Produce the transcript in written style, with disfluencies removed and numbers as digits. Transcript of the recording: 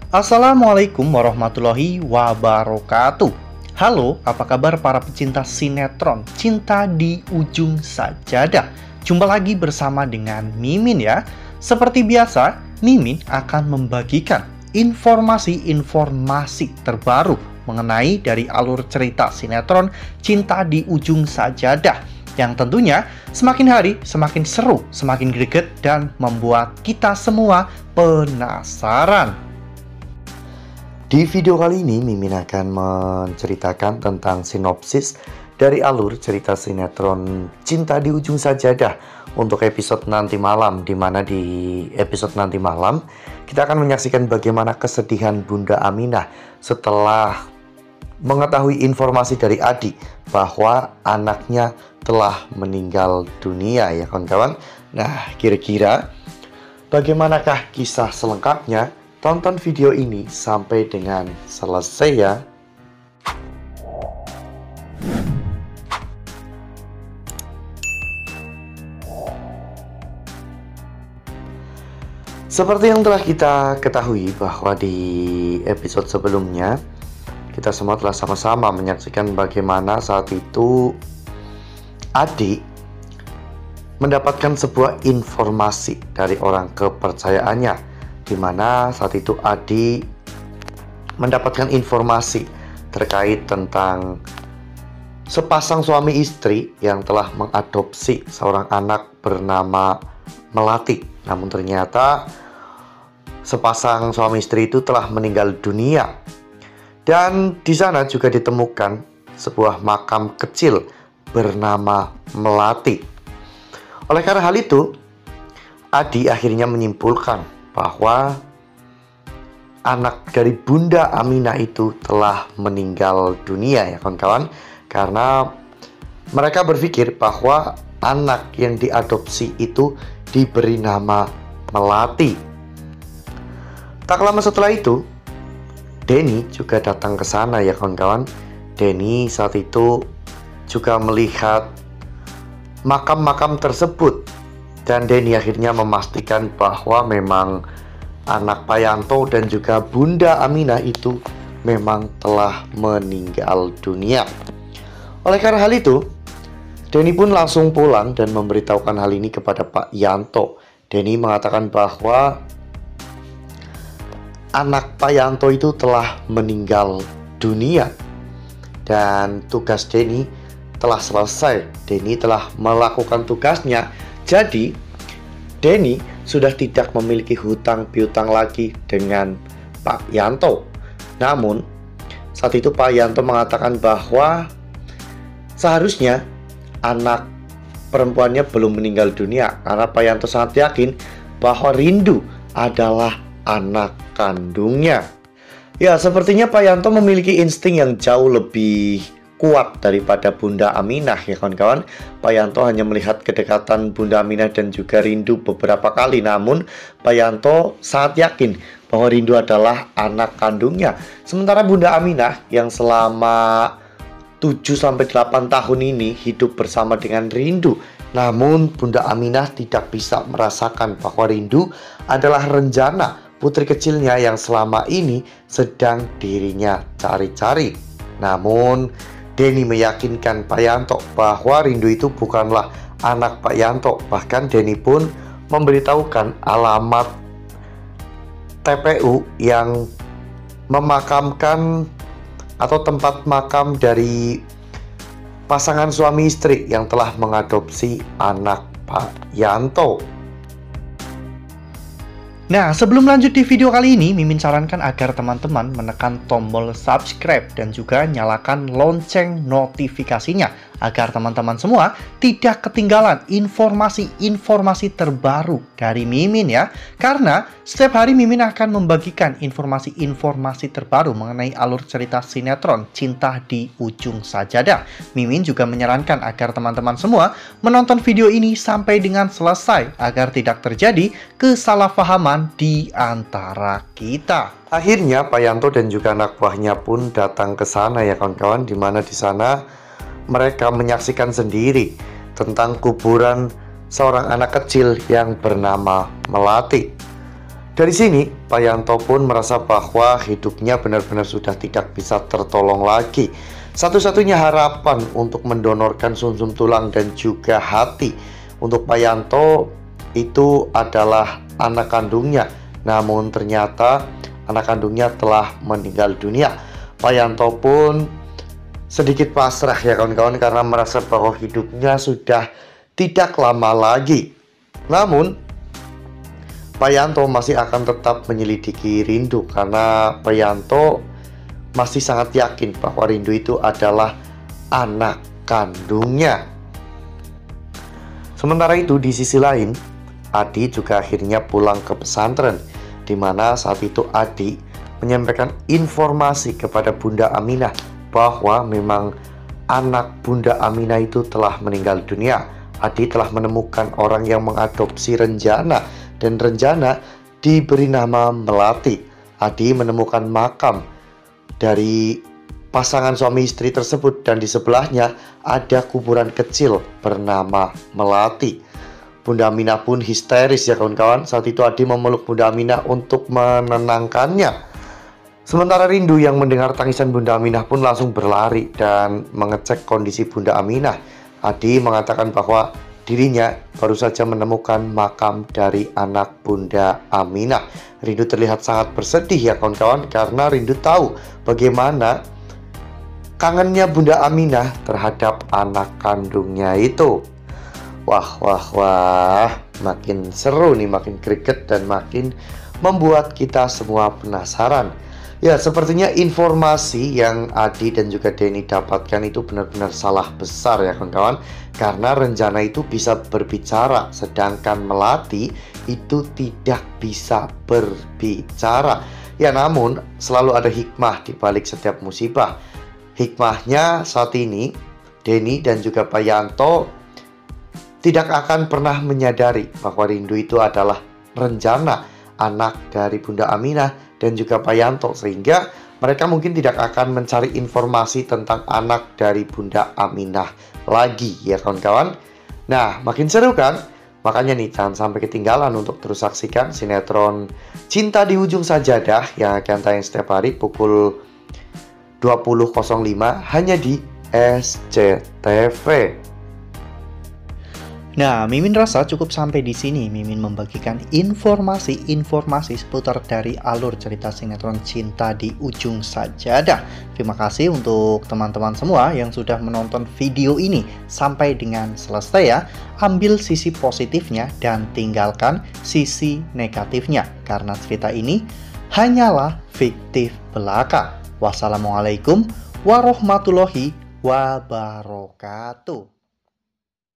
Assalamualaikum warahmatullahi wabarakatuh. Halo, apa kabar para pecinta sinetron Cinta di Ujung Sajadah? Jumpa lagi bersama dengan Mimin ya. Seperti biasa, Mimin akan membagikan informasi-informasi terbaru mengenai dari alur cerita sinetron Cinta di Ujung Sajadah, yang tentunya semakin hari semakin seru, semakin greget, dan membuat kita semua penasaran. Di video kali ini, Mimin akan menceritakan tentang sinopsis dari alur cerita sinetron Cinta di Ujung Sajadah untuk episode nanti malam, di mana di episode nanti malam kita akan menyaksikan bagaimana kesedihan Bunda Aminah setelah mengetahui informasi dari Adi bahwa anaknya telah meninggal dunia, ya kawan-kawan. Nah, kira-kira bagaimanakah kisah selengkapnya? Tonton video ini sampai dengan selesai ya. Seperti yang telah kita ketahui bahwa di episode sebelumnya kita semua telah sama-sama menyaksikan bagaimana saat itu Adi mendapatkan sebuah informasi dari orang kepercayaannya, di mana saat itu Adi mendapatkan informasi terkait tentang sepasang suami istri yang telah mengadopsi seorang anak bernama Melati. Namun ternyata sepasang suami istri itu telah meninggal dunia. Dan di sana juga ditemukan sebuah makam kecil bernama Melati. Oleh karena hal itu, Adi akhirnya menyimpulkan bahwa anak dari Bunda Aminah itu telah meninggal dunia, ya kawan-kawan. Karena mereka berpikir bahwa anak yang diadopsi itu diberi nama Melati. Tak lama setelah itu, Denny juga datang ke sana, ya kawan-kawan. Denny saat itu juga melihat makam-makam tersebut. Dan Denny akhirnya memastikan bahwa memang anak Pak Yanto dan juga Bunda Aminah itu memang telah meninggal dunia. Oleh karena hal itu, Denny pun langsung pulang dan memberitahukan hal ini kepada Pak Yanto. Denny mengatakan bahwa anak Pak Yanto itu telah meninggal dunia. Dan tugas Denny telah selesai. Denny telah melakukan tugasnya. Jadi, Denny sudah tidak memiliki hutang piutang lagi dengan Pak Yanto. Namun, saat itu Pak Yanto mengatakan bahwa seharusnya anak perempuannya belum meninggal dunia, karena Pak Yanto sangat yakin bahwa Rindu adalah anak kandungnya. Ya, sepertinya Pak Yanto memiliki insting yang jauh lebih kuat daripada Bunda Aminah, ya kawan-kawan. Pak Yanto hanya melihat kedekatan Bunda Aminah dan juga Rindu beberapa kali. Namun Pak Yanto sangat yakin bahwa Rindu adalah anak kandungnya. Sementara Bunda Aminah yang selama 7-8 tahun ini hidup bersama dengan Rindu. Namun Bunda Aminah tidak bisa merasakan bahwa Rindu adalah Renjana, putri kecilnya yang selama ini sedang dirinya cari-cari. Namun Denny meyakinkan Pak Yanto bahwa Rindu itu bukanlah anak Pak Yanto. Bahkan Denny pun memberitahukan alamat TPU yang memakamkan atau tempat makam dari pasangan suami istri yang telah mengadopsi anak Pak Yanto. Nah, sebelum lanjut di video kali ini, Mimin sarankan agar teman-teman menekan tombol subscribe dan juga nyalakan lonceng notifikasinya agar teman-teman semua tidak ketinggalan informasi-informasi terbaru dari Mimin ya. Karena setiap hari Mimin akan membagikan informasi-informasi terbaru mengenai alur cerita sinetron Cinta di Ujung Sajadah. Mimin juga menyarankan agar teman-teman semua menonton video ini sampai dengan selesai agar tidak terjadi kesalahpahaman di antara kita. Akhirnya Pak Yanto dan juga anak buahnya pun datang ke sana, ya kawan-kawan, di mana di sana mereka menyaksikan sendiri tentang kuburan seorang anak kecil yang bernama Melati. Dari sini, Pak Yanto pun merasa bahwa hidupnya benar-benar sudah tidak bisa tertolong lagi. Satu-satunya harapan untuk mendonorkan sumsum tulang dan juga hati untuk Pak Yanto itu adalah anak kandungnya. Namun ternyata anak kandungnya telah meninggal dunia. Pak Yanto pun sedikit pasrah ya kawan-kawan, karena merasa bahwa hidupnya sudah tidak lama lagi. Namun Pak Yanto masih akan tetap menyelidiki Rindu, karena Pak Yanto masih sangat yakin bahwa Rindu itu adalah anak kandungnya. Sementara itu di sisi lain, Adi juga akhirnya pulang ke pesantren, di mana saat itu Adi menyampaikan informasi kepada Bunda Aminah bahwa memang anak Bunda Aminah itu telah meninggal dunia. Adi telah menemukan orang yang mengadopsi Renjana, dan Renjana diberi nama Melati. Adi menemukan makam dari pasangan suami istri tersebut, dan di sebelahnya ada kuburan kecil bernama Melati. Bunda Aminah pun histeris ya kawan-kawan. Saat itu Adi memeluk Bunda Aminah untuk menenangkannya. Sementara Rindu yang mendengar tangisan Bunda Aminah pun langsung berlari dan mengecek kondisi Bunda Aminah. Adi mengatakan bahwa dirinya baru saja menemukan makam dari anak Bunda Aminah. Rindu terlihat sangat bersedih ya kawan-kawan, karena Rindu tahu bagaimana kangennya Bunda Aminah terhadap anak kandungnya itu. Wah, makin seru nih, makin greget dan makin membuat kita semua penasaran. Ya, sepertinya informasi yang Adi dan juga Denny dapatkan itu benar-benar salah besar ya kawan-kawan. Karena Renjana itu bisa berbicara, sedangkan Melati itu tidak bisa berbicara. Ya, namun selalu ada hikmah di balik setiap musibah. Hikmahnya saat ini, Denny dan juga Pak Yanto tidak akan pernah menyadari bahwa Rindu itu adalah Renjana, anak dari Bunda Aminah dan juga Pak Yanto, sehingga mereka mungkin tidak akan mencari informasi tentang anak dari Bunda Aminah lagi ya kawan-kawan. Nah, makin seru kan? Makanya nih, jangan sampai ketinggalan untuk terus saksikan sinetron Cinta di Ujung Sajadah yang akan tayang setiap hari pukul 20.05 hanya di SCTV. Nah, Mimin rasa cukup sampai di sini. Mimin membagikan informasi-informasi seputar dari alur cerita sinetron Cinta di Ujung Sajadah. Terima kasih untuk teman-teman semua yang sudah menonton video ini sampai dengan selesai ya. Ambil sisi positifnya dan tinggalkan sisi negatifnya, karena cerita ini hanyalah fiktif belaka. Wassalamualaikum warahmatullahi wabarakatuh.